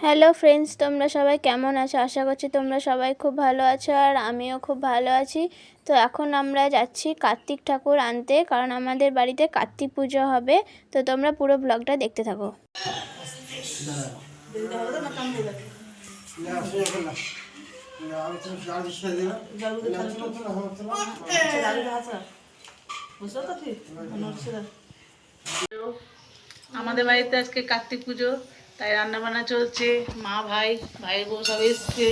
Hello friends, তোমরা সবাই কেমন আছো? আশা করছি তোমরা সবাই খুব ভালো আছো আর আমিও খুব ভালো আছি। তো এখন আমরা যাচ্ছি কার্তিক ঠাকুর আনতে, কারণ আমাদের বাড়িতে কার্তিক পুজো হবে। তো তোমরা পুরো ব্লগটা দেখতে থাকো। আমাদের বাড়িতে আজকে কার্তিক পুজো, তাই রান্নাবান্না চলছে। মা ভাইয়ের বউ সব এসছে।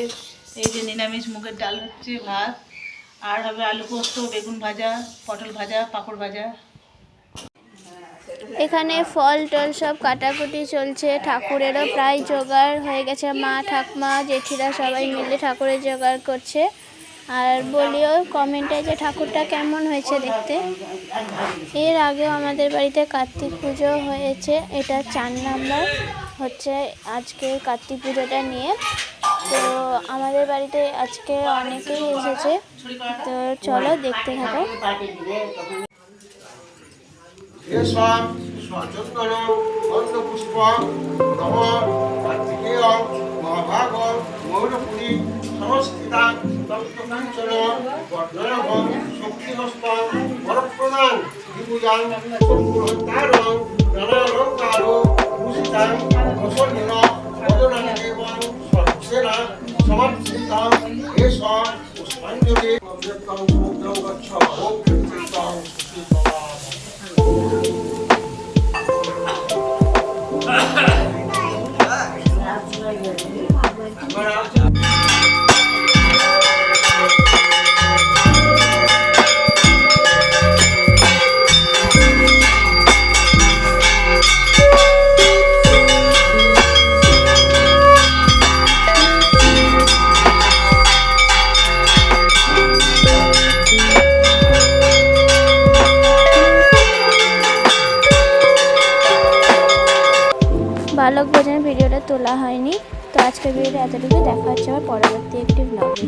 এই যে নিরামিষ মুগের ডাল হচ্ছে, ভাত আর হবে আলু পোস্ত, বেগুন ভাজা, পটল ভাজা, পাঁপড় ভাজা। এখানে ফল টল সব কাটাকুটি চলছে। ঠাকুরেরও প্রায় জোগাড় হয়ে গেছে। মা, ঠাকমা, জেঠিরা সবাই মিলে ঠাকুরের জোগাড় করছে। আর বলিও কমেন্টে যে ঠাকুরটা কেমন হয়েছে দেখতে। এর আগেও আমাদের বাড়িতে কার্তিক পুজো হয়েছে, এটা 4 নাম্বার হচ্ছে আজকে কার্তিক পুজোটা নিয়ে। তো আমাদের বাড়িতে আজকে অনেকেই এসেছে, তো চলো দেখতে থাকো। বালক ভোজনের ভিডিওটা তোলা হয়নি, তো আজকের ভিডিওটা এতটুকু। দেখা হচ্ছে আমার পরবর্তী একটি ব্লগে।